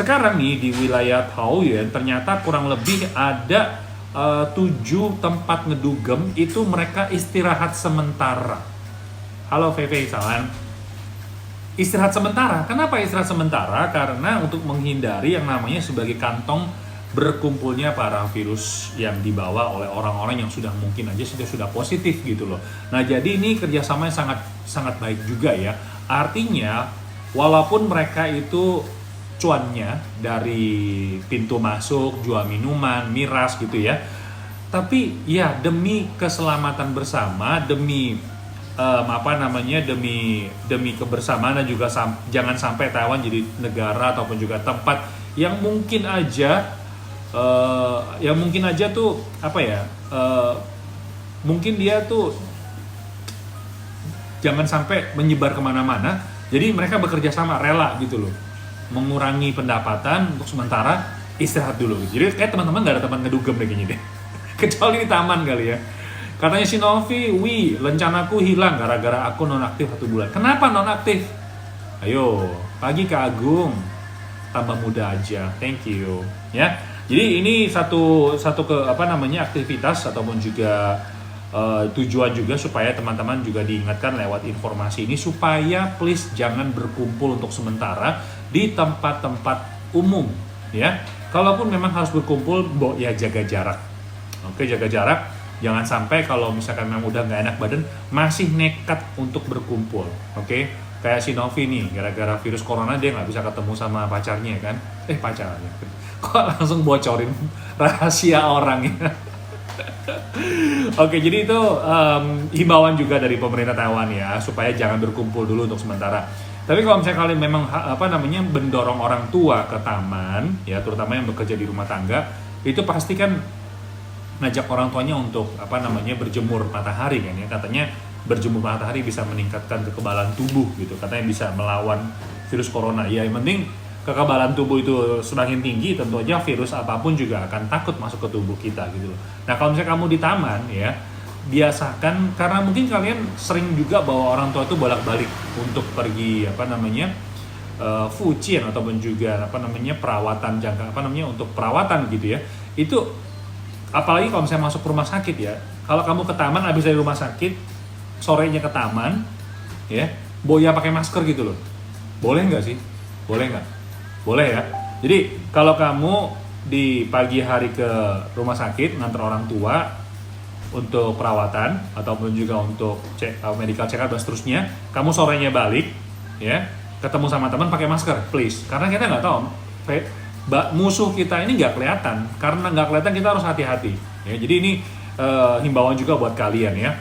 sekarang nih di wilayah Taoyuan ternyata kurang lebih ada 7 tempat ngedugem itu mereka istirahat sementara. Halo Feve, salam. Istirahat sementara. Kenapa istirahat sementara? Karena untuk menghindari yang namanya sebagai kantong berkumpulnya para virus yang dibawa oleh orang-orang yang sudah mungkin aja sudah positif gitu loh. Nah, jadi ini kerjasamanya sangat baik juga ya. Artinya walaupun mereka itu cuannya dari pintu masuk, jual minuman, miras gitu ya. Tapi ya demi keselamatan bersama, demi demi kebersamaan dan juga jangan sampai Taiwan jadi negara ataupun juga tempat yang mungkin aja tuh mungkin dia tuh jangan sampai menyebar kemana-mana. Jadi mereka bekerja sama, rela gitu loh, mengurangi pendapatan untuk sementara, istirahat dulu. Jadi kayak teman-teman gak ada tempat ngedugem deh kayaknya deh. Kecuali di taman kali ya. Katanya si Novi, rencanaku hilang gara-gara aku nonaktif 1 bulan. Kenapa nonaktif? Ayo, pagi Kak Agung, tambah muda aja. Thank you. Ya, jadi ini satu aktivitas ataupun juga tujuan juga supaya teman-teman juga diingatkan lewat informasi ini supaya please jangan berkumpul untuk sementara di tempat-tempat umum ya. Kalaupun memang harus berkumpul, ya jaga jarak. Oke, jaga jarak. Jangan sampai kalau misalkan memang udah nggak enak badan masih nekat untuk berkumpul. Oke, kayak si Novi nih, gara-gara virus corona dia nggak bisa ketemu sama pacarnya kan? Pacarnya. Kok langsung bocorin rahasia orang ya? Oke, jadi itu himbauan juga dari pemerintah Taiwan ya, supaya jangan berkumpul dulu untuk sementara. Tapi kalau misalnya kalian memang mendorong orang tua ke taman, ya terutama yang bekerja di rumah tangga, itu pasti kan ngajak orang tuanya untuk berjemur matahari kan ya. Katanya berjemur matahari bisa meningkatkan kekebalan tubuh gitu. Katanya bisa melawan virus corona. Ya yang penting kekebalan tubuh itu semakin tinggi, tentu aja virus apapun juga akan takut masuk ke tubuh kita gitu loh. Nah, kalau misalnya kamu di taman ya, biasakan, karena mungkin kalian sering juga bawa orang tua itu bolak-balik untuk pergi fujian ataupun juga perawatan untuk perawatan gitu ya. Itu apalagi kalau misalnya masuk rumah sakit ya. Kalau kamu ke taman habis dari rumah sakit, sorenya ke taman ya, boya pakai masker gitu loh. Boleh nggak sih? Boleh nggak? Boleh ya. Jadi kalau kamu di pagi hari ke rumah sakit nganter orang tua untuk perawatan ataupun juga untuk medical check up dan seterusnya, kamu sorenya balik ya, ketemu sama teman pakai masker please, karena kita nggak tahu musuh kita ini nggak kelihatan. Karena nggak kelihatan kita harus hati-hati ya. Jadi ini himbauan juga buat kalian ya.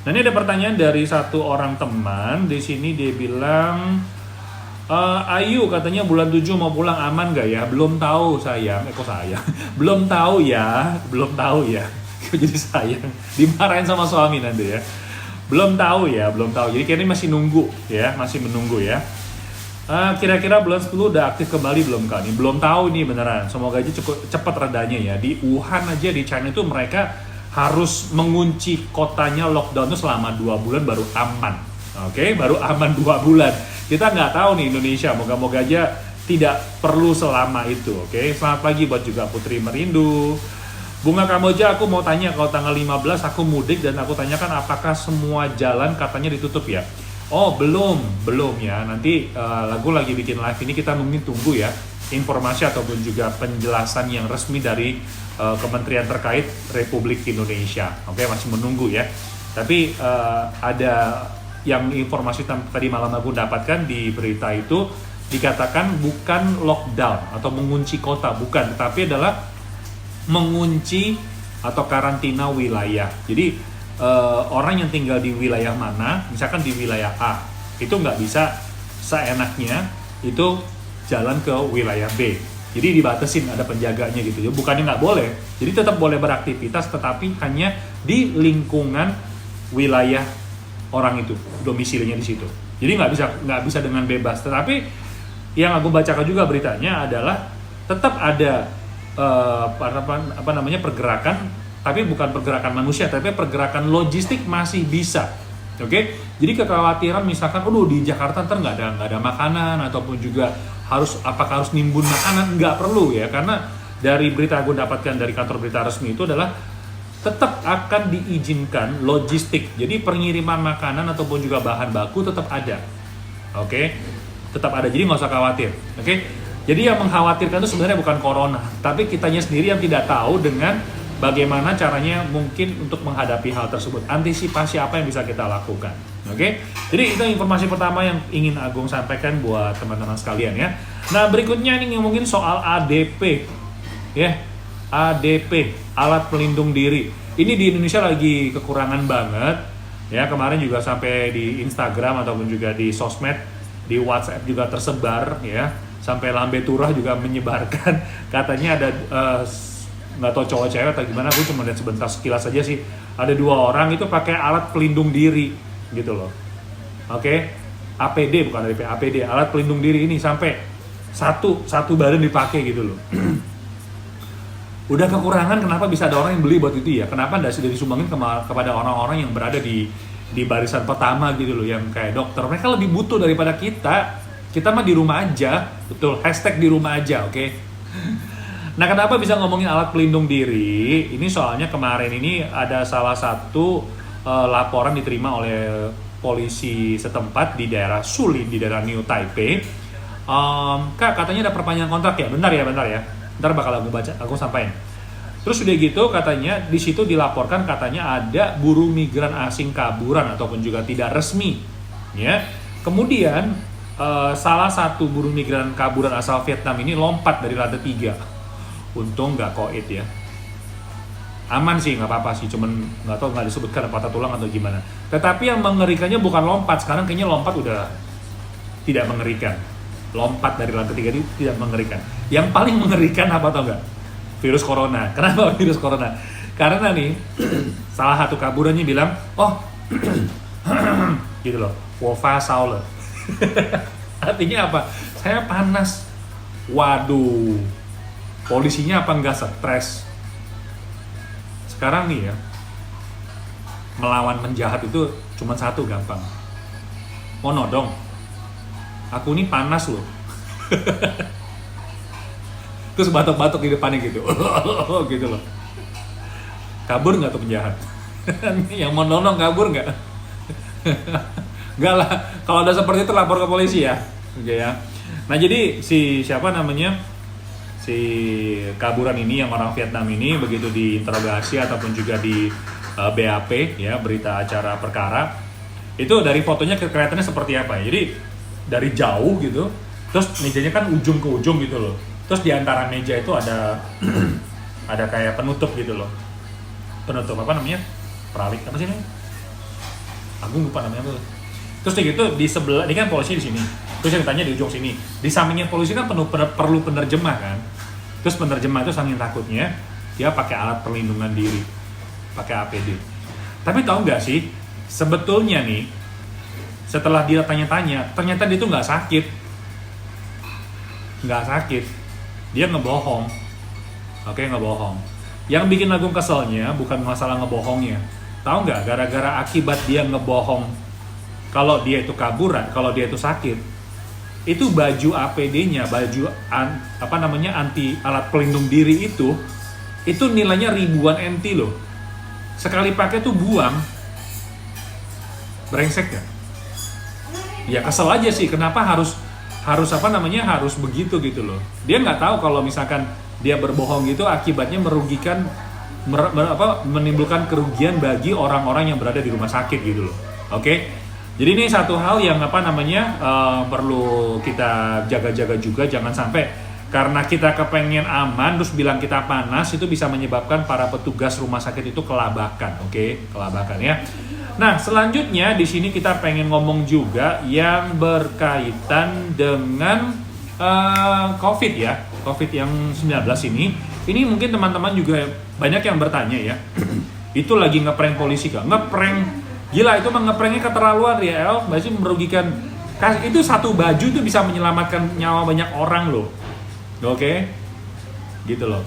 Nah, ini ada pertanyaan dari satu orang teman di sini, dia bilang Ayu katanya bulan 7 mau pulang, aman gak ya? Belum tahu sayang. Kok sayang? Belum tahu ya. Jadi sayang. Dimarahin sama suami nanti ya. Belum tahu. Jadi kayaknya masih nunggu ya, masih menunggu ya. Kira-kira bulan 10 udah aktif kembali belum Kak? Ini belum tahu nih beneran. Semoga aja cukup cepat redanya ya. Di Wuhan aja di China itu mereka harus mengunci kotanya, lockdown itu selama 2 bulan baru aman. Oke, baru aman 2 bulan. Kita nggak tahu nih Indonesia, moga-moga aja tidak perlu selama itu. Oke, selamat pagi buat juga Putri Merindu. Bunga Kamboja, aku mau tanya, kalau tanggal 15 aku mudik dan aku tanyakan apakah semua jalan katanya ditutup ya? Oh, belum ya. Nanti Lagu lagi bikin live ini, kita mungkin tunggu ya informasi ataupun juga penjelasan yang resmi dari kementerian terkait Republik Indonesia. Oke, masih menunggu ya. Tapi ada yang informasi tadi malam aku dapatkan di berita itu, dikatakan bukan lockdown atau mengunci kota, bukan, tetapi adalah mengunci atau karantina wilayah. Jadi orang yang tinggal di wilayah mana, misalkan di wilayah A, itu nggak bisa seenaknya itu jalan ke wilayah B. Jadi dibatasin, ada penjaganya gitu ya. Bukannya nggak boleh, jadi tetap boleh beraktivitas, tetapi hanya di lingkungan wilayah orang itu, domisilinya di situ. Jadi nggak bisa dengan bebas. Tetapi yang aku bacakan juga beritanya adalah tetap ada pergerakan, tapi bukan pergerakan manusia, tapi pergerakan logistik masih bisa. Oke, jadi kekhawatiran misalkan, di Jakarta ntar nggak ada makanan ataupun juga apakah harus nimbun makanan? Nggak perlu ya, karena dari berita gue dapatkan dari kantor berita resmi itu adalah tetap akan diizinkan logistik. Jadi pengiriman makanan ataupun juga bahan baku tetap ada. Oke? Tetap ada, jadi nggak usah khawatir. Oke? Jadi yang mengkhawatirkan itu sebenarnya bukan corona, tapi kitanya sendiri yang tidak tahu dengan bagaimana caranya mungkin untuk menghadapi hal tersebut. Antisipasi apa yang bisa kita lakukan. Oke? Jadi itu informasi pertama yang ingin Agung sampaikan buat teman-teman sekalian ya. Nah, berikutnya ini ngomongin soal ADP. Ya. ADP, alat pelindung diri. Ini di Indonesia lagi kekurangan banget. Ya, kemarin juga sampai di Instagram ataupun juga di sosmed, di WhatsApp juga tersebar ya. Sampai Lambe Turah juga menyebarkan katanya ada nggak tahu cowok cewek atau gimana, gue cuma lihat sebentar sekilas aja sih, ada 2 orang itu pakai alat pelindung diri gitu loh. Oke, APD bukan dari APD, alat pelindung diri ini sampai satu badan dipakai gitu loh. Udah kekurangan, kenapa bisa ada orang yang beli buat itu ya? Kenapa nggak sudah disumbangin kepada orang-orang yang berada di barisan pertama gitu loh, yang kayak dokter? Mereka lebih butuh daripada kita. Kita mah di rumah aja, betul. Hashtag di rumah aja, oke? Nah, kenapa bisa ngomongin alat pelindung diri? Ini soalnya kemarin ini ada salah satu laporan diterima oleh polisi setempat di daerah Sulin, di daerah New Taipei. Kak, katanya ada perpanjangan kontrak ya? Bentar ya. Ntar bakal aku sampaikan. Terus udah gitu katanya di situ dilaporkan katanya ada buruh migran asing kaburan ataupun juga tidak resmi. Ya. Kemudian salah satu buruh migran kaburan asal Vietnam ini lompat dari lantai 3. Untung nggak koid ya. Aman sih, nggak apa-apa sih, cuman nggak tahu nggak disebutkan patah tulang atau gimana. Tetapi yang mengerikannya bukan lompat, sekarang kayaknya lompat udah tidak mengerikan. Lompat dari lantai 3 itu tidak mengerikan. Yang paling mengerikan apa tau nggak? Virus corona. Kenapa virus corona? Karena nih salah satu kaburannya bilang, oh gitu loh, Wofa Saule. Artinya apa? Saya panas. Waduh, polisinya apa nggak stres? Sekarang nih ya, melawan penjahat itu cuma satu, gampang. Mau nodong, aku ini panas loh. Terus batuk-batuk di depannya gitu. Gitu loh. Kabur nggak tuh penjahat? Yang mau nodong kabur nggak? Nggak lah, kalau ada seperti itu lapor ke polisi ya. Oke ya. Nah, jadi si kaburan ini, yang orang Vietnam ini, begitu diinterogasi ataupun juga di BAP ya, berita acara perkara, itu dari fotonya kelihatannya seperti apa ya. Jadi dari jauh gitu, terus mejanya kan ujung ke ujung gitu loh, terus di antara meja itu ada ada kayak penutup gitu loh, penutup apa namanya, peralik apa sih ini, aku lupa namanya tuh. Terus gitu di sebelah, ini kan polisi di sini, terus yang ditanya di ujung sini, di sampingnya polisi kan perlu penerjemah kan. Terus penerjemah itu saking takutnya dia pakai alat perlindungan diri, pakai APD. Tapi tahu nggak sih, sebetulnya nih setelah dia tanya-tanya, ternyata dia tuh nggak sakit, dia ngebohong. Oke, ngebohong. Yang bikin Agung keselnya bukan masalah ngebohongnya, tahu nggak? Gara-gara akibat dia ngebohong kalau dia itu kaburan, kalau dia itu sakit, itu baju APD-nya, baju anti alat pelindung diri itu nilainya ribuan NT loh. Sekali pakai tuh buang. Brengsek ya? Ya kesel aja sih, kenapa harus harus begitu gitu loh. Dia nggak tahu kalau misalkan dia berbohong gitu akibatnya merugikan, menimbulkan kerugian bagi orang-orang yang berada di rumah sakit gitu loh. Oke? Jadi ini satu hal yang perlu kita jaga-jaga juga, jangan sampai karena kita kepengen aman terus bilang kita panas, itu bisa menyebabkan para petugas rumah sakit itu kelabakan, oke? Kelabakan ya. Nah, selanjutnya di sini kita pengen ngomong juga yang berkaitan dengan COVID ya, COVID yang 19 ini. Ini mungkin teman-teman juga banyak yang bertanya ya, itu lagi ngeprank polisi gak? Ngeprank, gila itu ngepranknya keterlaluan ya, El. Masih merugikan, itu satu baju itu bisa menyelamatkan nyawa banyak orang loh. Oke? Gitu loh.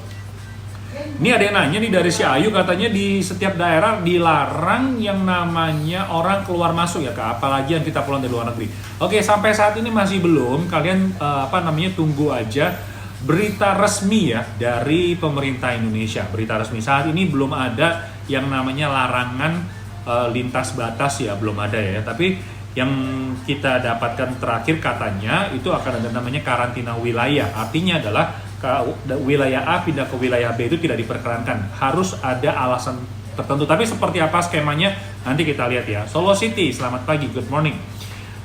Ini ada yang nanya nih dari si Ayu, katanya di setiap daerah dilarang yang namanya orang keluar masuk ya Kak, apalagi yang kita pulang dari luar negeri. Oke, sampai saat ini masih belum, kalian tunggu aja berita resmi ya dari pemerintah Indonesia. Berita resmi saat ini belum ada yang namanya larangan lintas batas ya, belum ada ya. Tapi yang kita dapatkan terakhir katanya itu akan ada namanya karantina wilayah. Artinya adalah wilayah A pindah ke wilayah B itu tidak diperkenankan, harus ada alasan tertentu. Tapi seperti apa skemanya nanti kita lihat ya. Solo City, selamat pagi, good morning.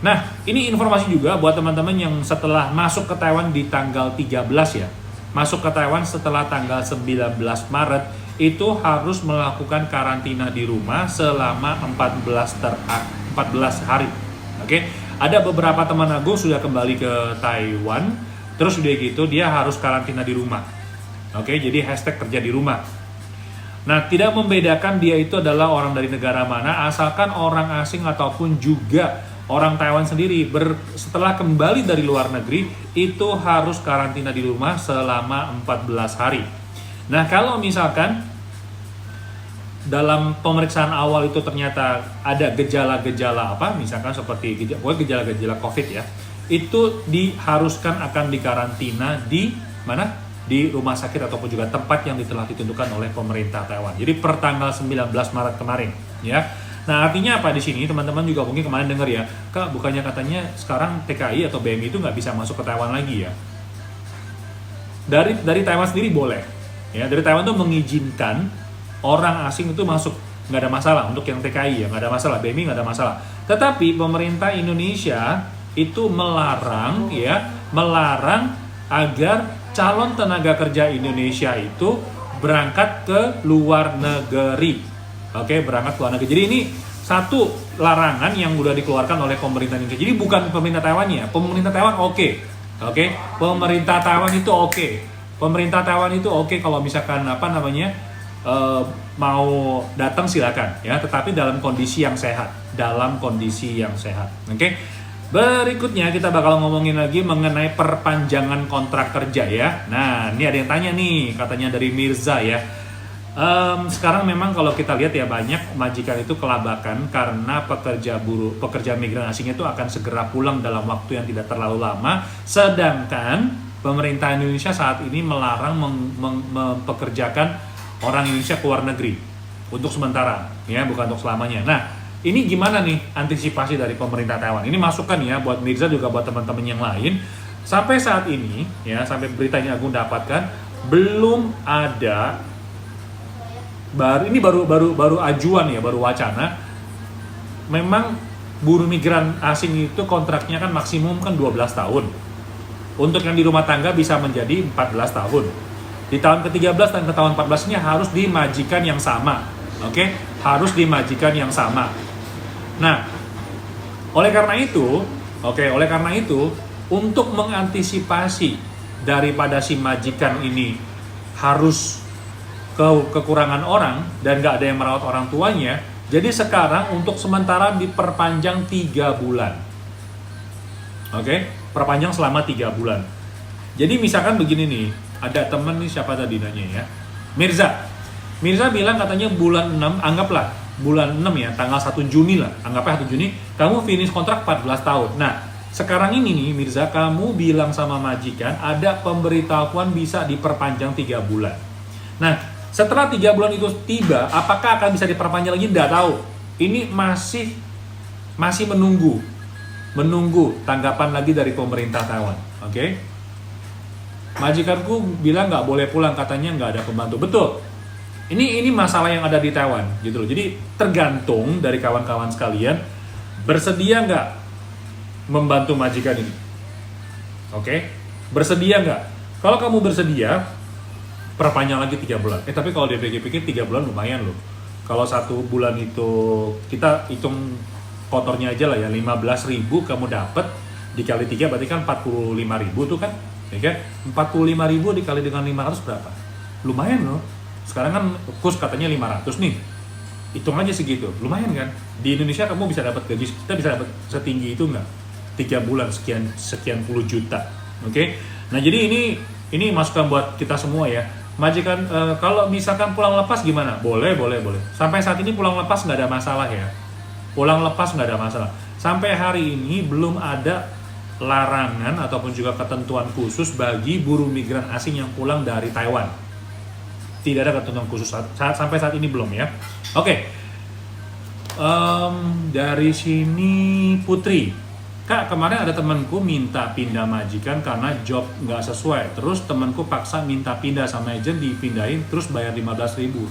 Nah, ini informasi juga buat teman-teman yang setelah masuk ke Taiwan di tanggal 13 ya. Masuk ke Taiwan setelah tanggal 19 Maret itu harus melakukan karantina di rumah selama 14 hari. Oke. Ada beberapa teman aku sudah kembali ke Taiwan. Terus udah gitu dia harus karantina di rumah. Oke, jadi hashtag kerja di rumah. Nah, tidak membedakan dia itu adalah orang dari negara mana, asalkan orang asing ataupun juga orang Taiwan sendiri setelah kembali dari luar negeri itu harus karantina di rumah selama 14 hari. Nah, kalau misalkan dalam pemeriksaan awal itu ternyata ada gejala-gejala apa, misalkan seperti gejala-gejala COVID ya, itu diharuskan akan dikarantina di mana? Di rumah sakit ataupun juga tempat yang telah ditentukan oleh pemerintah Taiwan. Jadi per tanggal 19 Maret kemarin ya. Nah, artinya apa di sini? Teman-teman juga mungkin kemarin dengar ya, Kak, bukannya katanya sekarang TKI atau BMI itu nggak bisa masuk ke Taiwan lagi ya? Dari Taiwan sendiri boleh. Ya, dari Taiwan tuh mengizinkan orang asing itu masuk, nggak ada masalah. Untuk yang TKI ya nggak ada masalah, BMI nggak ada masalah. Tetapi pemerintah Indonesia itu melarang agar calon tenaga kerja Indonesia itu berangkat ke luar negeri. Oke, berangkat ke luar negeri. Jadi ini satu larangan yang udah dikeluarkan oleh pemerintah Indonesia. Jadi bukan pemerintah Taiwan ya. Pemerintah Taiwan oke. Pemerintah Taiwan itu oke. Pemerintah Taiwan itu oke kalau misalkan mau datang silakan ya, tetapi dalam kondisi yang sehat, Oke. Berikutnya kita bakal ngomongin lagi mengenai perpanjangan kontrak kerja ya. Nah, ini ada yang tanya nih, katanya dari Mirza ya. Sekarang memang kalau kita lihat ya, banyak majikan itu kelabakan karena pekerja migran asing itu akan segera pulang dalam waktu yang tidak terlalu lama. Sedangkan pemerintah Indonesia saat ini melarang mempekerjakan orang Indonesia ke luar negeri untuk sementara ya, bukan untuk selamanya. Nah, ini gimana nih antisipasi dari pemerintah Taiwan? Ini masukan ya buat Mirza juga buat teman-teman yang lain. Sampai saat ini ya, sampai berita ini aku dapatkan belum ada, baru ajuan ya, baru wacana. Memang buruh migran asing itu kontraknya kan maksimum kan 12 tahun. Untuk yang di rumah tangga bisa menjadi 14 tahun. Di tahun ke-13 dan ke tahun 14-nya harus dimajikan yang sama. Oke? Harus dimajikan yang sama. Nah, oleh karena itu, untuk mengantisipasi daripada si majikan ini harus kekurangan orang dan nggak ada yang merawat orang tuanya, jadi sekarang untuk sementara diperpanjang 3 bulan. Oke, perpanjang selama 3 bulan. Jadi misalkan begini nih, ada temen nih, siapa tadi nanya ya, Mirza bilang katanya bulan 6, anggaplah bulan 6 ya, tanggal 1 Juni lah, anggapnya 1 Juni, kamu finish kontrak 14 tahun. Nah, sekarang ini nih Mirza, kamu bilang sama majikan ada pemberitahuan bisa diperpanjang 3 bulan. Nah, setelah 3 bulan itu tiba, apakah akan bisa diperpanjang lagi? Nggak tahu. Ini masih menunggu tanggapan lagi dari pemerintah Taiwan. Oke? Majikanku bilang nggak boleh pulang, katanya nggak ada pembantu. Betul. Ini masalah yang ada di Taiwan gitu loh. Jadi tergantung dari kawan-kawan sekalian bersedia nggak membantu majikan ini. Oke? Bersedia nggak? Kalau kamu bersedia, perpanjang lagi 3 bulan. Tapi kalau dipikir-pikir 3 bulan lumayan loh. Kalau 1 bulan itu kita hitung kotornya aja lah ya, 15.000 kamu dapat dikali 3 berarti kan 45.000 tuh kan. Ya kan? 45.000 dikali dengan 500 berapa? Lumayan loh. Sekarang kan kurs katanya 500 nih. Hitung aja segitu. Lumayan kan? Di Indonesia kamu bisa dapat gaji, kita bisa dapat setinggi itu nggak? 3 bulan sekian puluh juta. Oke? Nah, jadi ini masukan buat kita semua ya. Majikan, kalau misalkan pulang lepas gimana? Boleh. Sampai saat ini pulang lepas nggak ada masalah ya. Pulang lepas nggak ada masalah. Sampai hari ini belum ada larangan ataupun juga ketentuan khusus bagi buruh migran asing yang pulang dari Taiwan. Tidak ada ketentuan khusus sampai saat ini belum ya. Oke. Dari sini Putri, Kak, kemarin ada temanku minta pindah majikan karena job nggak sesuai. Terus temanku paksa minta pindah sama agent, dipindahin terus bayar 15.000.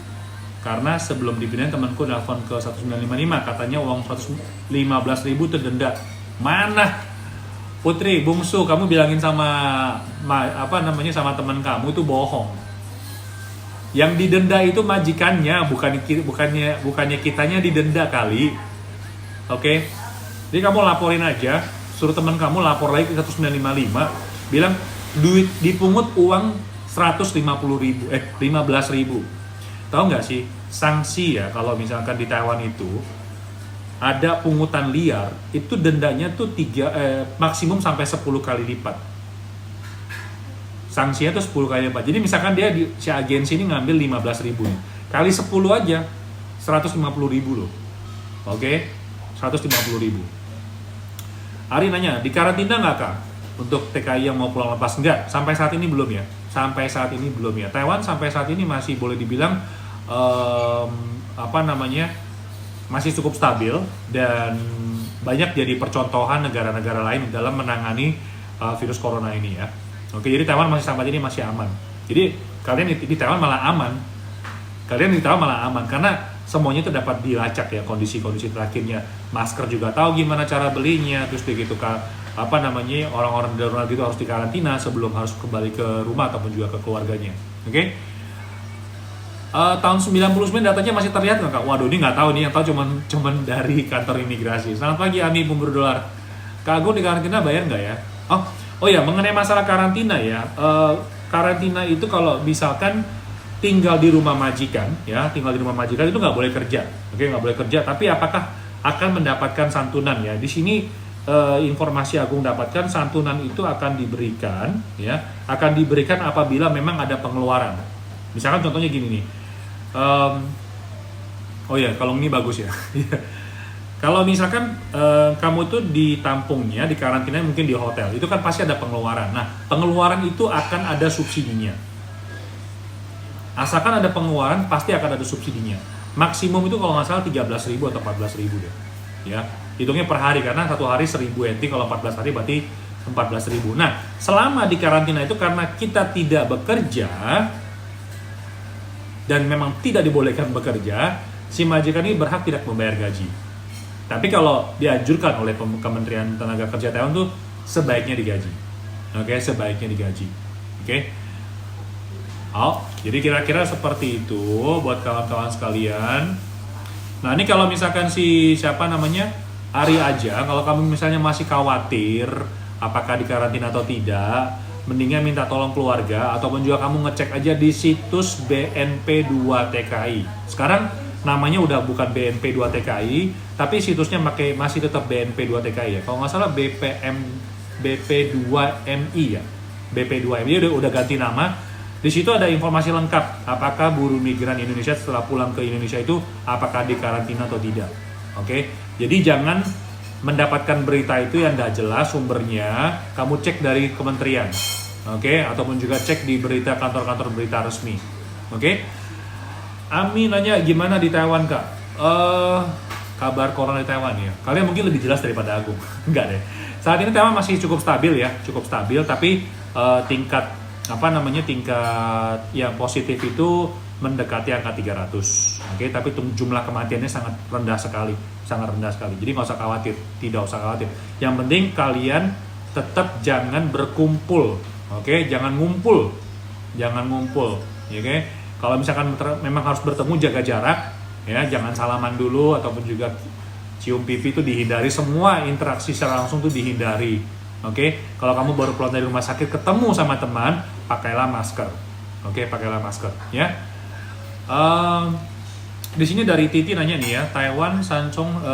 Karena sebelum dipindahin temanku nelfon ke 1955, katanya uang 115.000 itu denda. Mana? Putri, bungsu, kamu bilangin sama sama teman kamu itu bohong. Yang didenda itu majikannya, bukannya kitanya didenda kali. Oke. Jadi kamu laporin aja, suruh teman kamu lapor lagi ke 1955, bilang duit dipungut uang 15.000. Tahu nggak sih, sanksi ya kalau misalkan di Taiwan itu ada pungutan liar, itu dendanya tuh maksimum sampai 10 kali lipat. Sanksinya tuh 10 kali lipat. Jadi misalkan dia si agensi ini ngambil 15.000 nih, kali 10 aja 150.000 loh. Oke, 150.000. Ari nanya, di karantina nggak Kak? Untuk TKI yang mau pulang lepas? Enggak, sampai saat ini belum ya. Taiwan sampai saat ini masih boleh dibilang masih cukup stabil dan banyak jadi percontohan negara-negara lain dalam menangani virus corona ini ya. Oke, jadi Taiwan sampai ini masih aman. Jadi kalian di Taiwan malah aman. Karena semuanya itu dapat dilacak ya, kondisi-kondisi terakhirnya. Masker juga tahu gimana cara belinya, terus begitu orang-orang darurat itu harus dikarantina sebelum harus kembali ke rumah ataupun juga ke keluarganya. Oke? Tahun 99 datanya masih terlihat nggak Kak? Waduh, ini nggak tahu nih, yang tahu cuman dari kantor imigrasi. Selamat pagi Ami Pemburu Dolar. Kak Agung di karantina bayar nggak ya? Oh ya, mengenai masalah karantina ya, karantina itu kalau misalkan tinggal di rumah majikan itu nggak boleh kerja, nggak boleh kerja. Tapi apakah akan mendapatkan santunan ya? Di sini informasi Agung dapatkan, santunan itu akan diberikan apabila memang ada pengeluaran. Misalkan contohnya gini nih, kalau ini bagus ya. Kalau misalkan kamu tuh ditampungnya, di karantina mungkin di hotel, itu kan pasti ada pengeluaran. Nah, pengeluaran itu akan ada subsidinya. Asalkan ada pengeluaran, pasti akan ada subsidinya. Maksimum itu kalau nggak salah 13.000 atau 14.000 deh. Ya, hitungnya per hari, karena satu hari 1.000 NT, kalau 14 hari berarti 14.000. Nah, selama di karantina itu karena kita tidak bekerja, dan memang tidak dibolehkan bekerja, si majikan ini berhak tidak membayar gaji. Tapi kalau dianjurkan oleh Kementerian Tenaga Kerja Taiwan tuh sebaiknya digaji. Sebaiknya digaji. Jadi kira-kira seperti itu buat kawan-kawan sekalian. Nah, ini kalau misalkan Ari aja, kalau kamu misalnya masih khawatir apakah di karantina atau tidak, mendingan minta tolong keluarga ataupun juga kamu ngecek aja di situs BNP2TKI. Sekarang namanya udah bukan BNP2TKI, tapi situsnya masih tetap BNP2TKI ya. Kalau nggak salah BP2MI ya. BP2MI udah ganti nama. Di situ ada informasi lengkap apakah buruh migran Indonesia setelah pulang ke Indonesia itu apakah dikarantina atau tidak. Jadi jangan mendapatkan berita itu yang nggak jelas sumbernya, kamu cek dari kementerian. Ataupun juga cek di berita kantor-kantor berita resmi. Ami nanya gimana di Taiwan Kak? Kabar corona di Taiwan ya. Kalian mungkin lebih jelas daripada Agung. Enggak deh. Saat ini Taiwan masih cukup stabil ya, tapi tingkat yang positif itu mendekati angka 300. Tapi jumlah kematiannya sangat rendah sekali. Jadi nggak usah khawatir, tidak usah khawatir. Yang penting kalian tetap jangan berkumpul. Jangan ngumpul. Kalau misalkan memang harus bertemu, jaga jarak, ya, jangan salaman dulu ataupun juga cium pipi itu dihindari. Semua interaksi secara langsung itu dihindari. Kalau kamu baru pulang dari rumah sakit ketemu sama teman, pakailah masker. Pakailah masker, ya. Di sini dari Titi nanya nih ya, Taiwan Sancong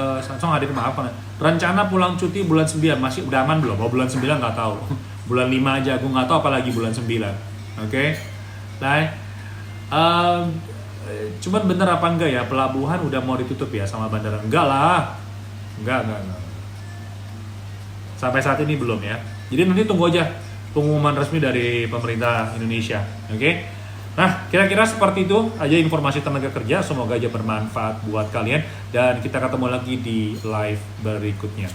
hadir, maaf, rencana pulang cuti bulan 9 masih udah aman belum? Bulan 9 nggak tahu. Bulan 5 aja aku nggak tahu, apalagi bulan 9. Nah, Cuman bener apa enggak ya, pelabuhan udah mau ditutup ya sama bandara? Enggak lah, enggak. Sampai saat ini belum ya. Jadi nanti tunggu aja pengumuman resmi dari pemerintah Indonesia, oke? Nah, kira-kira seperti itu aja informasi tenaga kerja. Semoga aja bermanfaat buat kalian dan kita ketemu lagi di live berikutnya.